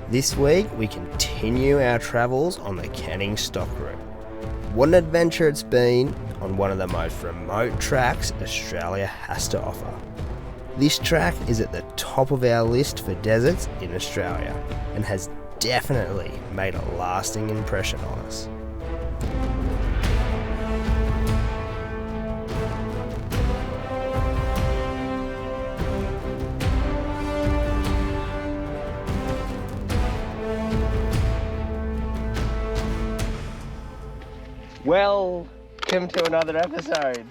This week we continue our travels on the Canning Stock Route. What an adventure it's been on one of the most remote tracks Australia has to offer. This track is at the top of our list for deserts in Australia and has definitely made a lasting impression on us. Welcome to another episode.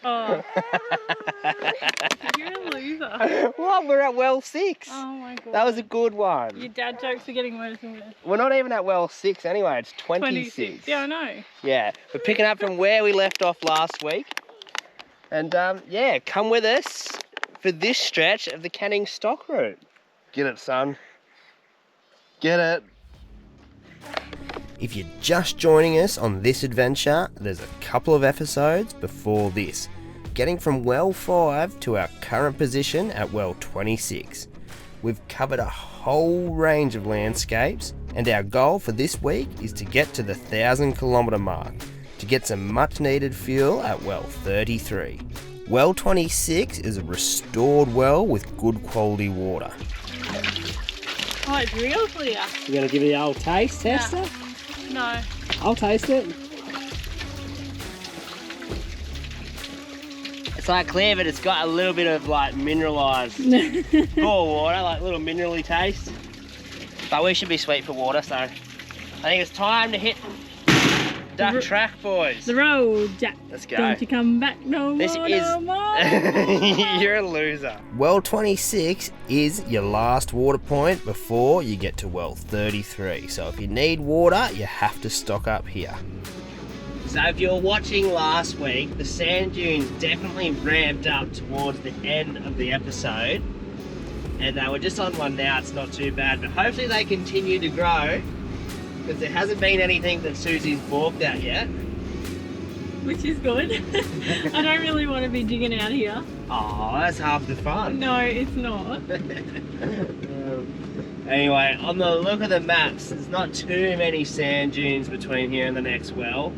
Oh. You're a loser. What? We're at well 6. Oh my god. That was a good one. Your dad jokes are getting worse and worse. We're not even at well 6 anyway, it's 26. Yeah, I know. Yeah, we're picking up from where we left off last week. And yeah, come with us for this stretch of the Canning Stock Route. Get it, son. Get it. If you're just joining us on this adventure, there's a couple of episodes before this, getting from well 5 to our current position at well 26. We've covered a whole range of landscapes, and our goal for this week is to get to the 1,000 kilometre mark to get some much needed fuel at well 33. Well 26 is a restored well with good quality water. Oh, it's real clear. You gonna give it the old taste tester? No. I'll taste it. It's like clear, but it's got a little bit of like mineralised core water, like a little minerally taste. But we should be sweet for water, so I think it's time to hit duck track, boys. The road, Jack. Let's go. Don't you come back no more. You're a loser. Well 26 is your last water point before you get to well 33. So if you need water, you have to stock up here. So if you were watching last week, the sand dunes definitely ramped up towards the end of the episode. And we're just on one now, it's not too bad. But hopefully they continue to grow, because there hasn't been anything that Susie's balked at yet. Which is good. I don't really want to be digging out here. Oh, that's half the fun. No, it's not. Anyway, on the look of the maps, there's not too many sand dunes between here and the next well.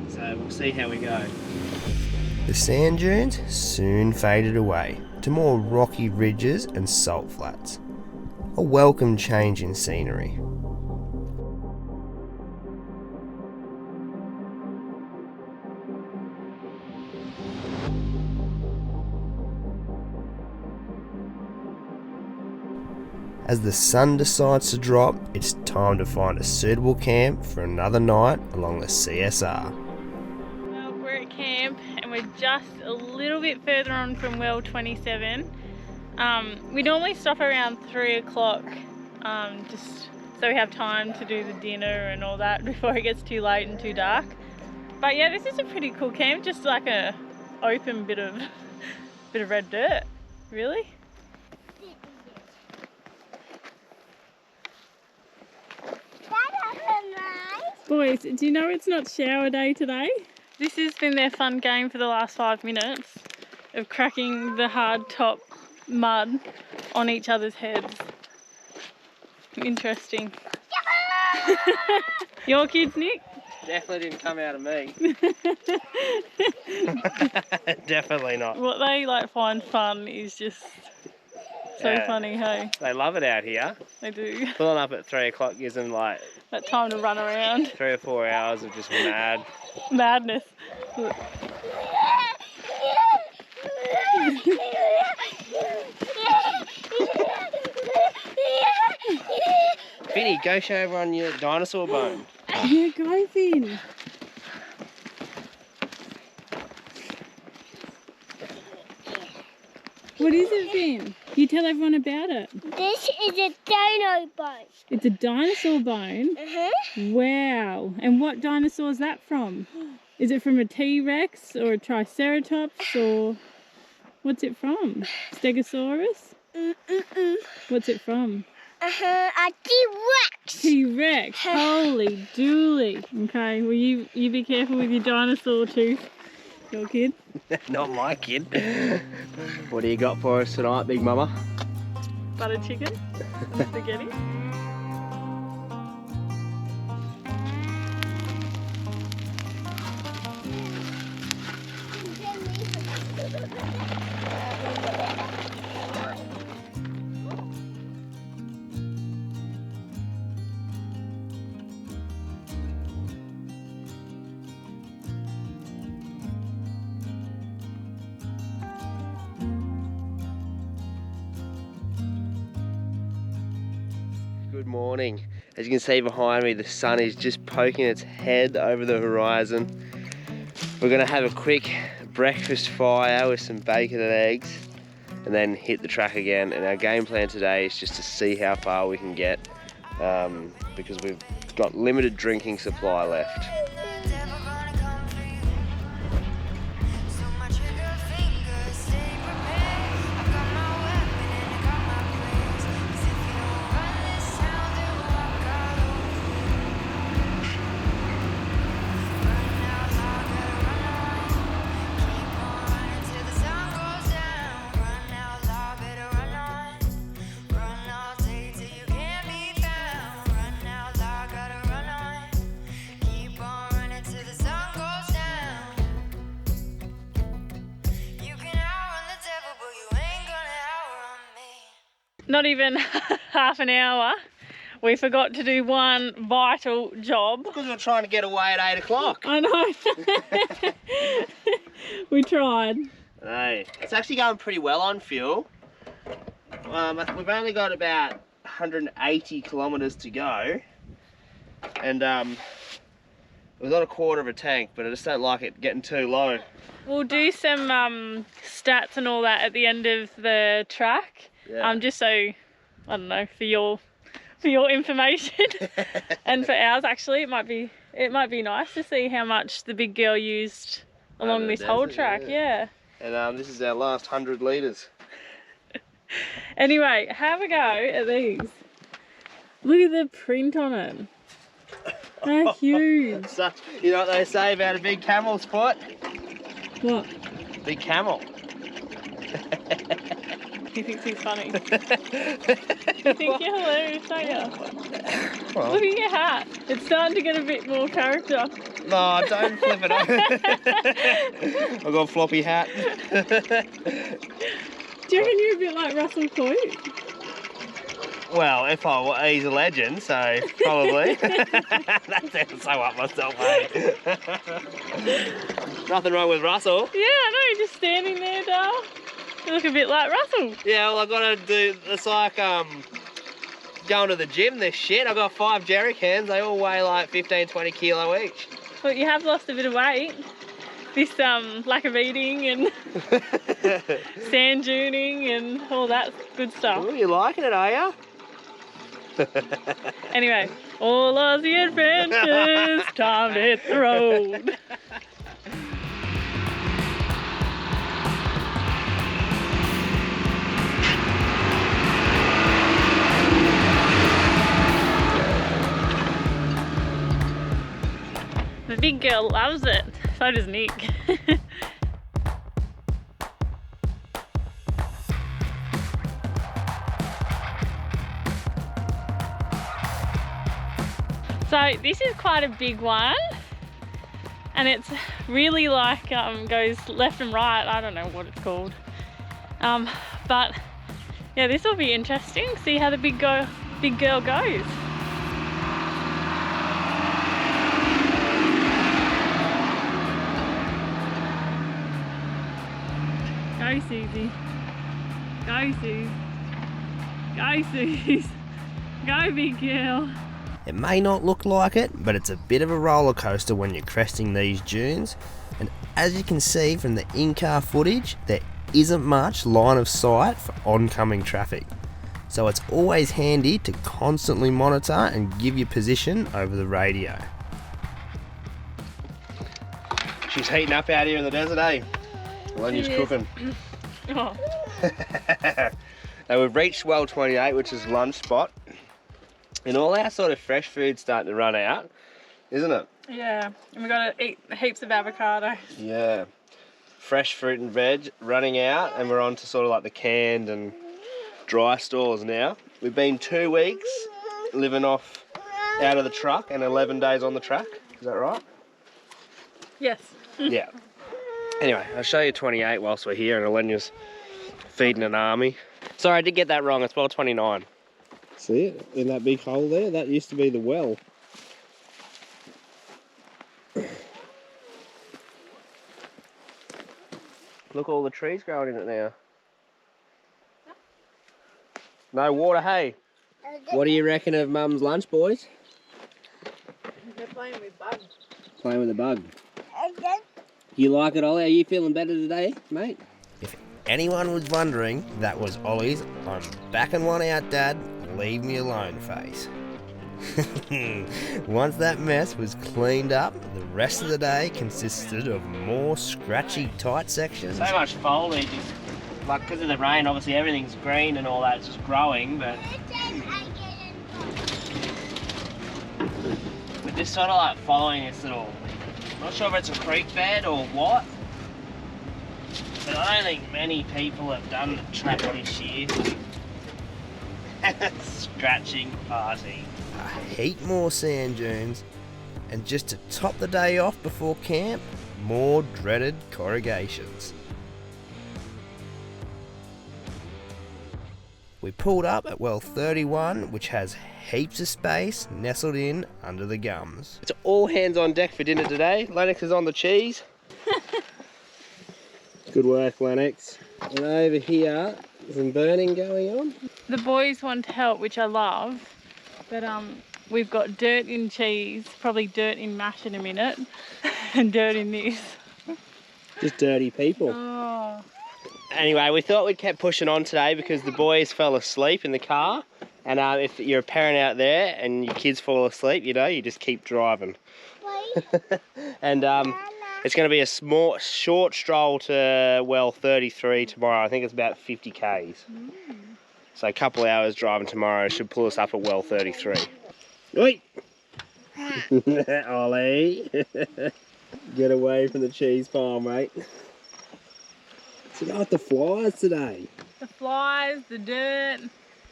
So we'll see how we go. The sand dunes soon faded away to more rocky ridges and salt flats. A welcome change in scenery. As the sun decides to drop, it's time to find a suitable camp for another night along the CSR. Well, we're at camp and we're just a little bit further on from well 27. We normally stop around 3 o'clock just so we have time to do the dinner and all that before it gets too late and too dark. But yeah, this is a pretty cool camp, just like a open bit of red dirt, really. Boys, do you know it's not shower day today? This has been their fun game for the last 5 minutes of cracking the hard top mud on each other's heads. Interesting. Your kids, Nick? Definitely didn't come out of me. Definitely not. What they like find fun is just so funny, hey? They love it out here. They do. Pulling up at 3 o'clock gives them like That time to run around. 3 or 4 hours of just Madness. Finny, go show everyone your dinosaur bone. Yeah, go Finn. What is it, Finn? You tell everyone about it. This is a dino bone. It's a dinosaur bone? Wow. And what dinosaur is that from? Is it from a T-Rex or a Triceratops or what's it from? Stegosaurus? What's it from? A T-Rex. T-Rex. Holy dooly. Okay, well you be careful with your dinosaur tooth. Your kid? Not my kid. What do you got for us tonight, Big Mama? butter chicken and spaghetti. Good morning. As you can see behind me, the sun is just poking its head over the horizon. We're going to have a quick breakfast fire with some bacon and eggs and then hit the track again. And our game plan today is just to see how far we can get because we've got limited drinking supply left. Not even half an hour. We forgot to do one vital job. Because we're trying to get away at 8 o'clock. I know. We tried. Hey, it's actually going pretty well on fuel. We've only got about 180 kilometres to go. And we've got a quarter of a tank, but I just don't like it getting too low. We'll do some stats and all that at the end of the track. Yeah. Just so, I don't know, for your information and for ours actually, it might be nice to see how much the big girl used along this whole track. Yeah. And this is our last 100 litres. Anyway, have a go at these. Look at the print on it. They're huge. You know what they say about a big camel's foot? What? Big camel. He thinks he's funny. You think you're hilarious, don't you? Well, look at your hat. It's starting to get a bit more character. No, don't flip it up. I've got a floppy hat. Do you reckon you're a bit like Russell Coit? Well, he's a legend, so probably. That sounds so up myself, eh? Nothing wrong with Russell. Yeah, I know, you're just standing there, Dale. You look a bit like Russell. Yeah, well, I've got to do, it's like going to the gym, this shit. I've got 5 jerry cans, they all weigh like 15, 20 kilo each. Well, you have lost a bit of weight. This lack of eating and sand duning and all that good stuff. Oh, you liking it, are you? Anyway, all Aussie adventures, time to hit the road. The big girl loves it, so does Nick. So this is quite a big one, and it's really like goes left and right. I don't know what it's called, but yeah, this will be interesting. See how the big girl goes. Go Susie, go Suze, go Suze, go big girl. It may not look like it, but it's a bit of a roller coaster when you're cresting these dunes. And as you can see from the in-car footage, there isn't much line of sight for oncoming traffic. So it's always handy to constantly monitor and give your position over the radio. She's heating up out here in the desert, eh? Lenya's cooking. Oh. Now we've reached well 28, which is lunch spot. And all our sort of fresh food's starting to run out, isn't it? Yeah, and we've got to eat heaps of avocado. Yeah. Fresh fruit and veg running out, and we're on to sort of like the canned and dry stores now. We've been 2 weeks living off out of the truck and 11 days on the track. Is that right? Yes. Yeah. Anyway, I'll show you 28 whilst we're here, and Elenia's feeding an army. Sorry, I did get that wrong. It's well 29. See it? In that big hole there? That used to be the well. Look, all the trees growing in it now. No water, hey. What do you reckon of Mum's lunch, boys? They're playing with bugs. Playing with the bug. You like it, Ollie? Are you feeling better today, mate? If anyone was wondering, that was Ollie's "I'm backing one out, Dad, leave me alone" face. Once that mess was cleaned up, the rest of the day consisted of more scratchy, tight sections. So much foliage, like because of the rain, obviously everything's green and all that, it's just growing, but we're just sort of like following this little, I'm not sure if it's a creek bed or what, but I don't think many people have done the track this year. Scratching party. A heap more sand dunes, and just to top the day off before camp, more dreaded corrugations. We pulled up at well 31, which has heaps of space nestled in under the gums. It's all hands on deck for dinner today. Lennox is on the cheese. Good work, Lennox. And over here, some burning going on. The boys want to help, which I love, but we've got dirt in cheese, probably dirt in mash in a minute, and dirt in this. Just dirty people. Oh. Anyway, we thought we'd keep pushing on today because the boys fell asleep in the car. And if you're a parent out there and your kids fall asleep, you know, you just keep driving. And it's going to be a short stroll to well 33 tomorrow. I think it's about 50 k's. So a couple of hours driving tomorrow should pull us up at well 33. Oi! Ollie! Get away from the cheese farm, mate. So you got the flies today. The flies, the dirt,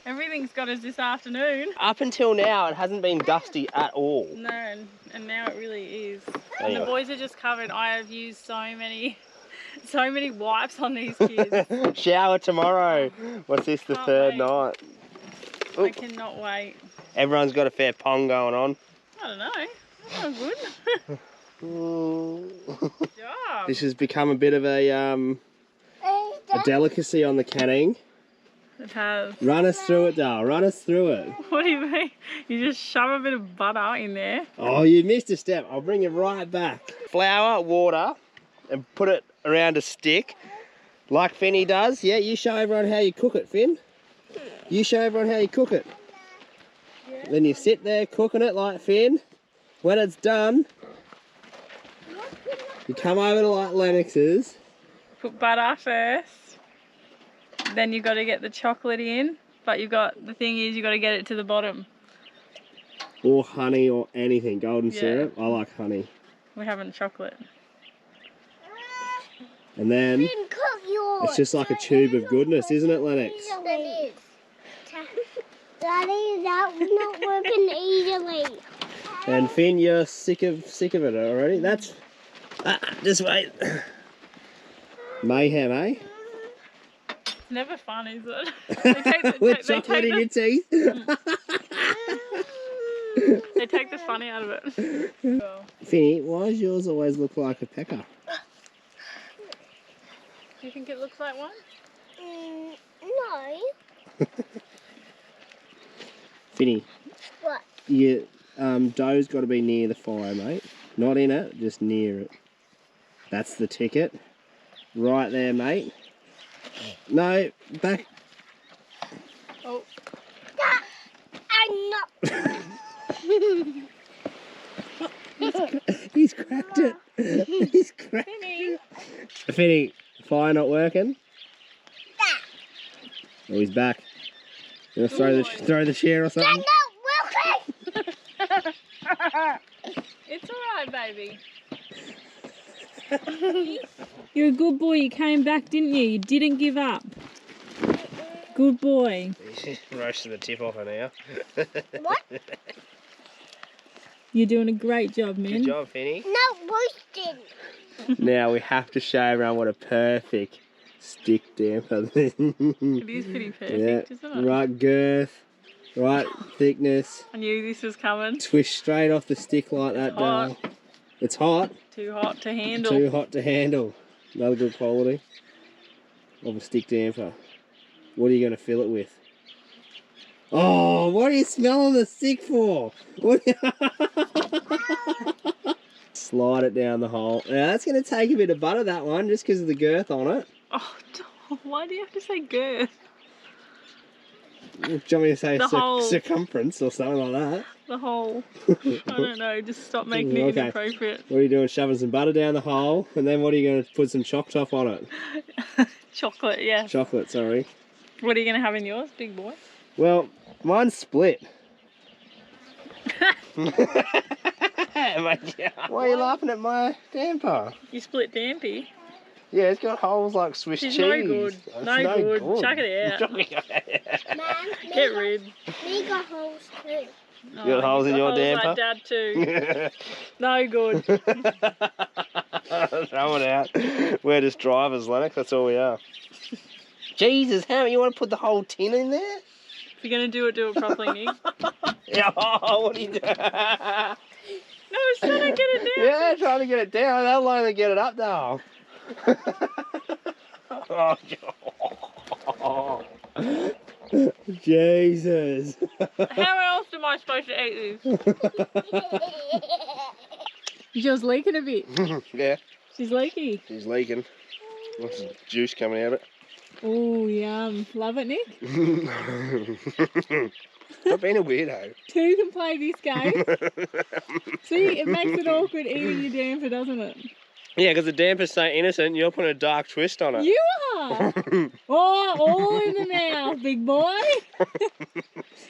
everything's got us this afternoon. Up until now, it hasn't been dusty at all. No, and now it really is. And Anyway. the boys are just covered. I have used so many wipes on these kids. Shower tomorrow. What's this, the Can't third wait. night? I cannot wait. Everyone's got a fair pong going on. I don't know. That's not good. Good job. This has become a bit of a delicacy on the canning. It has. Run us through it, Dale. Run us through it. What do you mean? You just shove a bit of butter in there. Oh, you missed a step. I'll bring you right back. Flour, water, and put it around a stick, like Finny does. Yeah, you show everyone how you cook it, Finn. You show everyone how you cook it. Yeah. Then you sit there cooking it like Finn. When it's done, you come over to like Lennox's. Put butter first. Then you've got to get the chocolate in. But the thing is, you've got to get it to the bottom. Or honey or anything. Golden Yeah. syrup. I like honey. We're having chocolate. And then Cook yours. it's just like a tube of goodness, isn't it, Lennox? That is. Daddy, that was not working easily. And Finn, you're sick of it already. That's just wait. Mayhem, eh? It's never fun, is it? With chocolate in your teeth. They take the fun out of it. Oh. Finny, why does yours always look like a pecker? Do you think it looks like one? No. Finny, What? your dough's got to be near the fire, mate. Not in it, just near it. That's the ticket. Right there, mate. No, back. Oh. I'm not. He's cracked it. He's cracked it. Finny, fire not working? Oh, he's back. You want to throw the chair or something? They're not working. It's alright, baby. You're a good boy. You came back, didn't you? You didn't give up. Good boy. Roasted the tip off her now. What? You're doing a great job, man. Good job, Finny. No roasting. Now we have to show everyone what a perfect stick damper is. It is pretty perfect, isn't it? Right girth, right thickness. I knew this was coming. Twist straight off the stick like that, Hot. Dale. It's hot. Too hot to handle. Too hot to handle. Another good quality of a stick damper. What are you going to fill it with? Oh, what are you smelling the stick for? What Slide it down the hole. Now that's going to take a bit of butter, that one, just because of the girth on it. Oh, why do you have to say girth? Do you want me to say The hole. circumference or something like that? The hole. I don't know, just stop making it inappropriate. What are you doing? Shoving some butter down the hole, and then what are you going to put some choc top on it? Chocolate, yeah. Chocolate, sorry. What are you going to have in yours, big boy? Well, mine's split. Why are you laughing at my damper? You split dampy? Yeah, it's got holes like Swiss cheese. No good. It's No good. Chuck it out. Mum, Get rid. me got holes too. Oh, You got holes in your damper? Like Dad too. No good. Throw it out. We're just drivers, Lennox. That's all we are. Jesus, how you want to put the whole tin in there? If you're going to do it properly, Nick. Yeah, what are you doing? No, I was trying to get it down. Yeah, trying to get it down. They'll only get it up now. Oh, Jesus. How else am I supposed to eat this? You're just leaking a bit. Yeah, She's leaky. she's leaking. Lots of juice coming out of it. Oh, yum. Love it, Nick? Not being a weirdo. Two can play this game. See, it makes it awkward eating your damper, doesn't it? Yeah, because the damper's so innocent, you're putting a dark twist on it. You are! Oh, all in the mouth, big boy.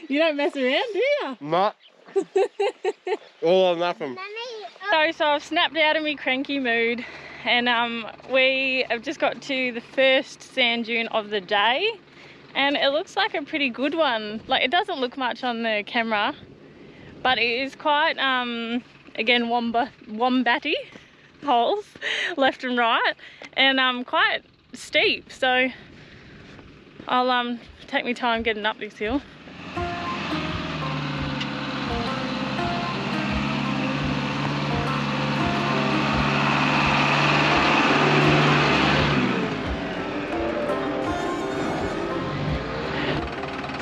You don't mess around, do you? Not. All or nothing. Mummy, So I've snapped out of my cranky mood, and we have just got to the first sand dune of the day, and it looks like a pretty good one. Like, it doesn't look much on the camera, but it is quite, again, wombatty holes left and right, and quite steep. So I'll take my time getting up this hill.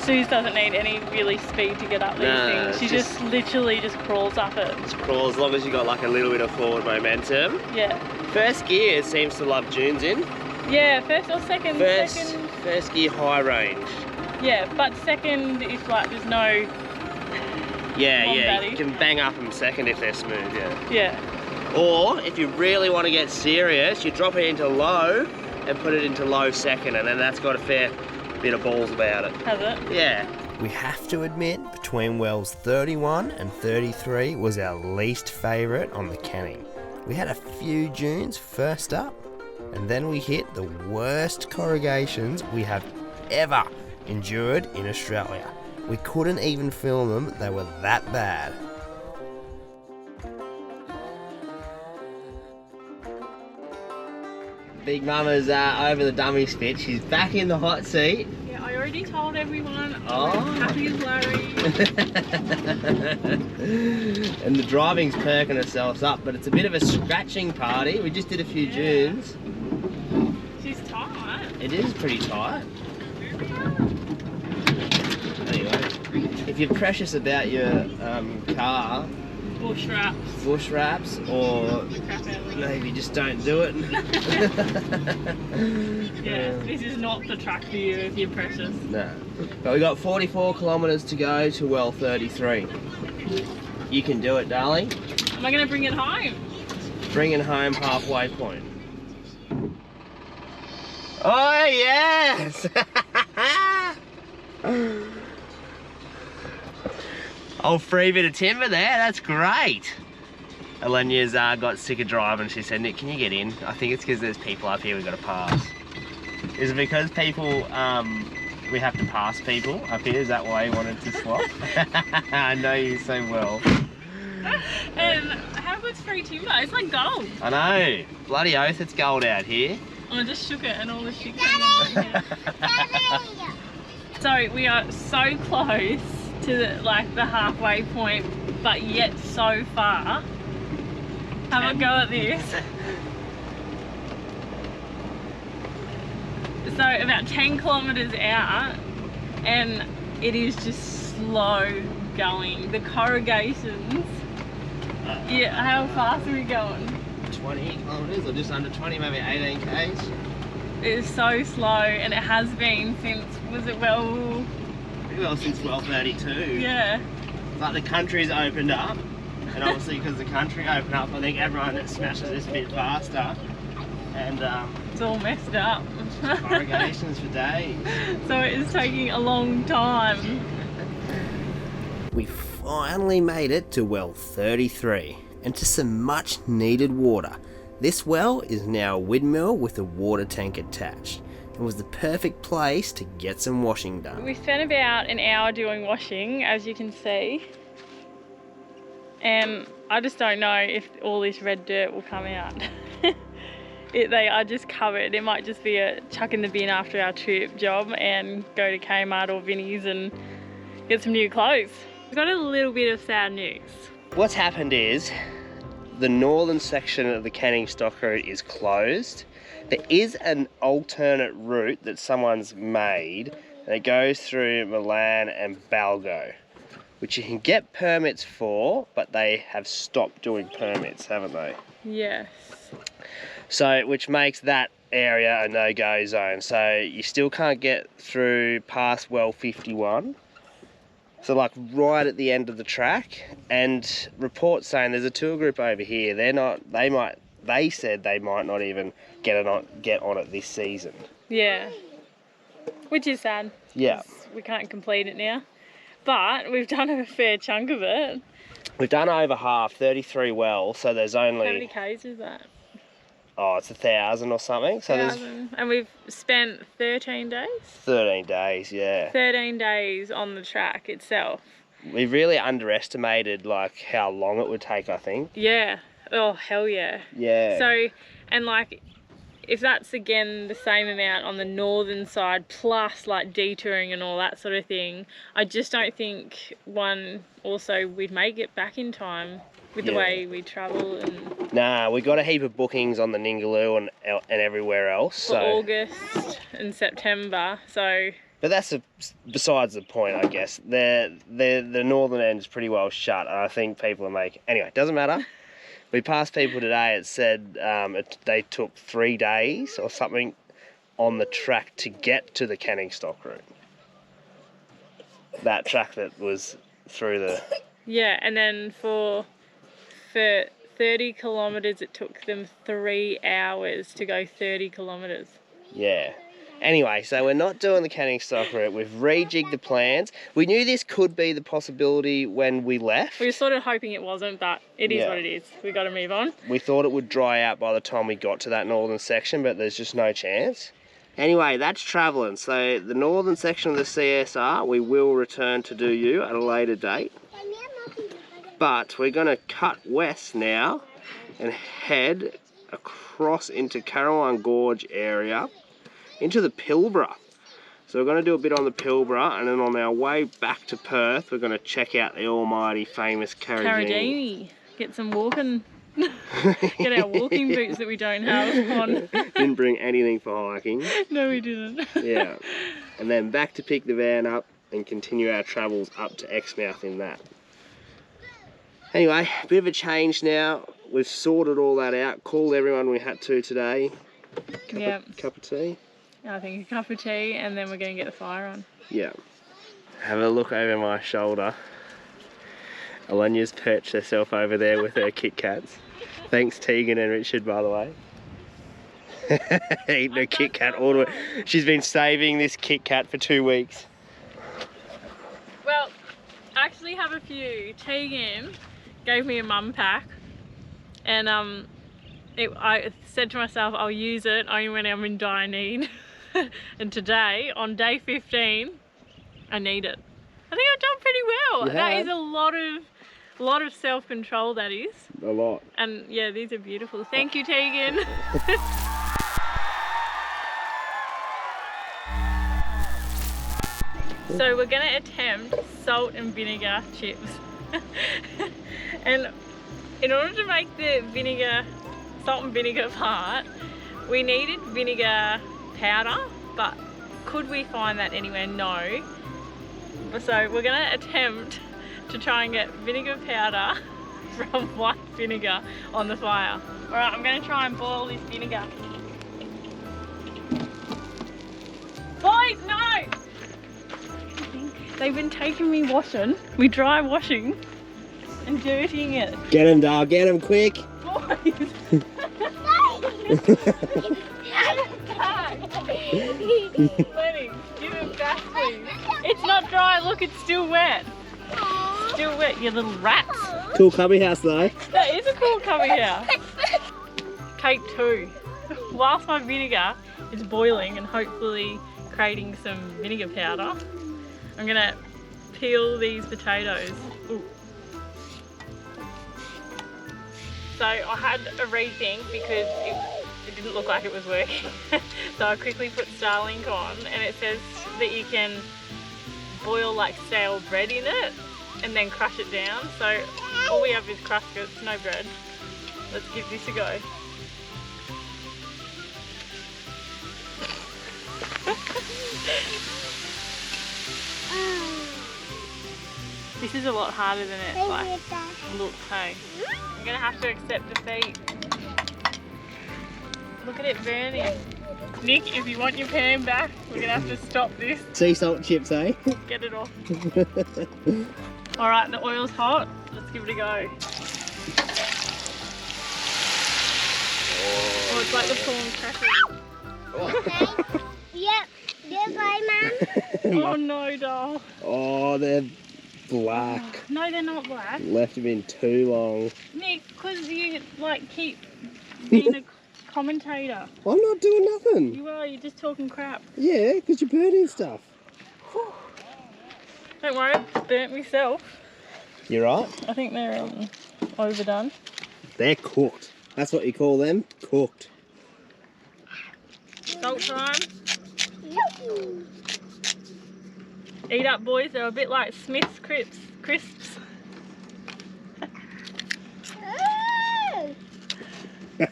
Suze doesn't need any really speed to get up these things. She just literally just crawls up it. Just crawl as long as you got like a little bit of forward momentum. Yeah. First gear seems to love dunes in. Yeah, first or second? First gear high range. Yeah, but second if like there's no... Yeah, you can bang up them second if they're smooth, yeah. Yeah. Or if you really want to get serious, you drop it into low and put it into low second, and then that's got a fair bit of balls about it. Has it? Yeah. We have to admit, between wells 31 and 33 was our least favourite on the canning. We had a few dunes first up, and then we hit the worst corrugations we have ever endured in Australia. We couldn't even film them, they were that bad. Big Mama's over the dummy spit. She's back in the hot seat. Yeah, I already told everyone. Oh. I'm happy as Larry. And the driving's perking herself up, but it's a bit of a scratching party. We just did a few dunes. She's tight. It is pretty tight. Anyway, if you're precious about your car, bush wraps, or maybe just don't do it. Yeah, this is not the track for you if you're precious. No. But we got 44 kilometres to go to well 33. You can do it, darling. Am I going to bring it home? Bring it home halfway point. Oh yes! Oh, free bit of timber there, that's great. Elenia's got sick of driving. She said, Nick, can you get in? I think it's because there's people up here we've got to pass. Is it because people we have to pass people up here. Is that why you wanted to swap? I know you so well. How good's free timber? It's like gold. I know. Bloody oath, it's gold out here. I just shook it and all the shit came out. So we are so close to the halfway point, but yet so far. Have a go at this. So about 10 kilometres out, and it is just slow going. The corrugations. Yeah, how fast are we going? 20 kilometres or just under 20, maybe 18 k's. It is so slow, and it has been since, was it well? Pretty well since 12:32. Yeah. Like the country's opened up, and obviously because the country opened up, I think everyone smashes this a bit faster, and It's all messed up. corrugations for days. So it is taking a long time. We finally made it to well 33 and to some much needed water. This well is now a windmill with a water tank attached and was the perfect place to get some washing done. We spent about an hour doing washing, as you can see. And I just don't know if all this red dirt will come out. They are just covered. It might just be a chuck in the bin after our trip job and go to Kmart or Vinnie's and get some new clothes. We've got a little bit of sad news. What's happened is the northern section of the Canning Stock route is closed. There is an alternate route that someone's made, and it goes through Milan and 𝐬𝐻𝐽𝐫, which you can get permits for, but they have stopped doing permits, haven't they? Yes. So, which makes that area a no-go zone. So you still can't get through past well 51. So like right at the end of the track, and reports saying there's a tour group over here. They said they might not even get on it this season. Yeah. Which is sad. Yeah. We can't complete it now. But we've done a fair chunk of it. We've done over half, 33 wells, so there's only... How many k's is that? Oh, it's 1,000 or something. So 1,000. And we've spent 13 days? 13 days, yeah. 13 days on the track itself. We really underestimated like how long it would take, I think. Yeah. Oh, hell yeah. Yeah. So, and like, if that's again the same amount on the northern side, plus like detouring and all that sort of thing, I just don't think we'd make it back in time with the way we travel. And nah, we got a heap of bookings on the 𝐬𝐻𝐽𝐫 and everywhere else. For August and September, so... But that's besides the point, I guess. The northern end is pretty well shut, and I think people are making... Anyway, doesn't matter. We passed people today, it said they took 3 days or something on the track to get to the Canning Stock route. That track that was through the... Yeah, and then for 30 kilometres it took them 3 hours to go 30 kilometres. Yeah. Anyway, so we're not doing the Canning Stock route. We've rejigged the plans. We knew this could be the possibility when we left. We were sort of hoping it wasn't, but it is what it is. We got to move on. We thought it would dry out by the time we got to that northern section, but there's just no chance. Anyway, that's travelling. So the northern section of the CSR, we will return to do you at a later date. But we're going to cut west now and head across into 𝐿Nic area, into the Pilbara. So we're going to do a bit on the Pilbara, and then on our way back to Perth, we're going to check out the almighty famous 𝐼𝐻𝐽𝐫. Get some walking, get our walking boots that we don't have on. Didn't bring anything for hiking. No, we didn't. Yeah. And then back to pick the van up and continue our travels up to Exmouth in that. Anyway, a bit of a change now. We've sorted all that out, called everyone we had to today. Cup of tea. I think a cup of tea, and then we're going to get the fire on. Yeah. Have a look over my shoulder. Alania's perched herself over there with her Kit Kats. Thanks Tegan and Richard, by the way. Eating a Kit Kat all the way. She's been saving this Kit Kat for 2 weeks. Well, I actually have a few. Tegan gave me a mum pack, and I said to myself I'll use it only when I'm in dire need. And today, on day 15, I need it. I think I've done pretty well. That is a lot of self-control, that is. A lot. And yeah, these are beautiful. Thank you, Tegan. So we're gonna attempt salt and vinegar chips. And in order to make the salt and vinegar part, we needed vinegar powder, but could we find that anywhere? No. So we're gonna attempt to try and get vinegar powder from white vinegar on the fire. Alright, I'm gonna try and boil this vinegar. Boys, no! They've been taking me washing, dry washing and dirtying it. Get him, Dal, get him quick. Boys! Lenny, give it back, please. It's not dry, look, it's still wet. Still wet, you little rats. Cool cubby house though. That is a cool cubby house. Take 2. Whilst my vinegar is boiling and hopefully creating some vinegar powder, I'm gonna peel these potatoes. Ooh. So I had a rethink because it didn't look like it was working. So I quickly put Starlink on, and it says that you can boil like stale bread in it and then crush it down. So all we have is cruskets, no bread. Let's give this a go. This is a lot harder than it like looks, hey. I'm gonna have to accept defeat. Look at it burning. Nick, if you want your pan back, we're gonna have to stop this. Sea salt chips, eh? Get it off. Alright, the oil's hot. Let's give it a go. Oh, it's like the prawn crackers. Yep. Yep, Mum. Oh no, doll. Oh, they're black. Oh, no, they're not black. Left them in too long. Nick, because you like keep being a commentator. I'm not doing nothing. You are, you're just talking crap. Yeah, because you're burning stuff. Whew. Don't worry, I've burnt myself. You're right. I think they're overdone. They're cooked. That's what you call them, cooked. Salt time. Eat up, boys. They're a bit like Smith's crisps. They're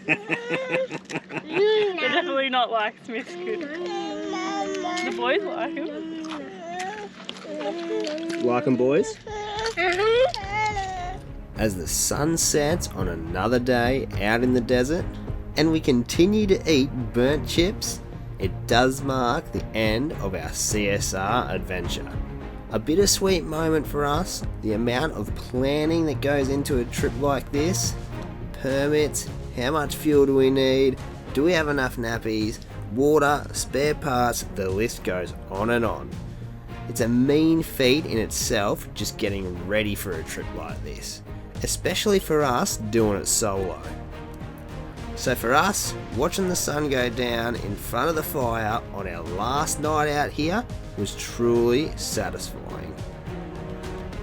definitely not like Smith's crisps. The boys like them. Like them, boys? As the sun sets on another day out in the desert, and we continue to eat burnt chips, it does mark the end of our CSR adventure. A bittersweet moment for us, the amount of planning that goes into a trip like this, permits, how much fuel do we need, do we have enough nappies, water, spare parts, the list goes on and on. It's a mean feat in itself just getting ready for a trip like this, especially for us doing it solo. So for us, watching the sun go down in front of the fire on our last night out here was truly satisfying.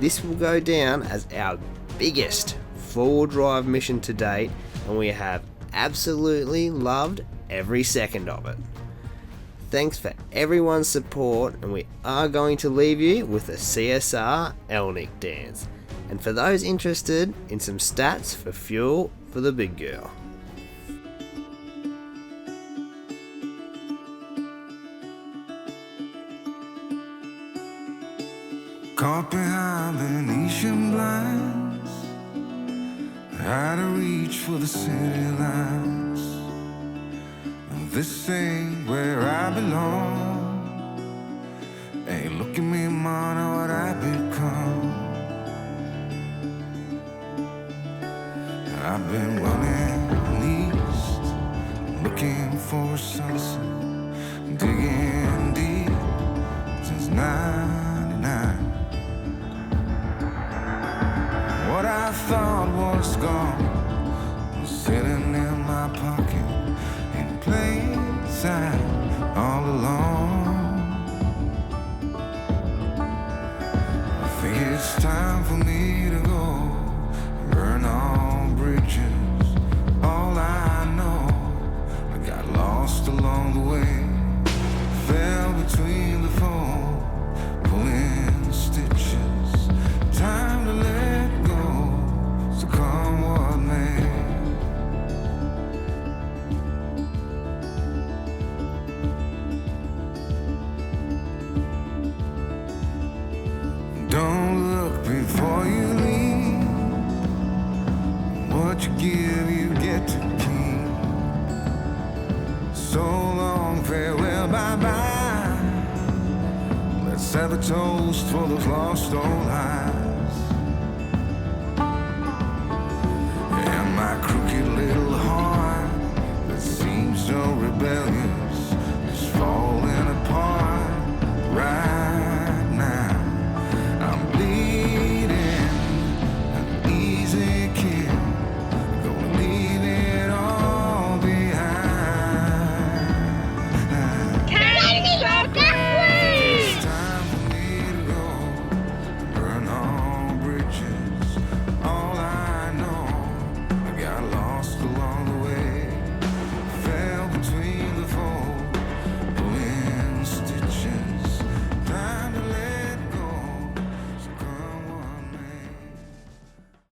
This will go down as our biggest four-wheel drive mission to date, and we have absolutely loved every second of it. Thanks for everyone's support, and we are going to leave you with a CSR Elnick dance. And for those interested in some stats for fuel for the big girl. Caught behind Venetian blinds, out of reach for the city lights. This ain't where I belong. Hey, look at me, man, what I've become. I've been running east, looking for a sunset, digging deep since '99. What I thought was gone was sitting in my pocket in plain sight all along. it's time for me to go, burn all bridges. All I know, I got lost along the way, fell between the foam, pulling stitches. Time to let go, so come what may. Don't look before you leave. What you give, you get to keep. So long, farewell, bye-bye. Let's have a toast for those lost old lives.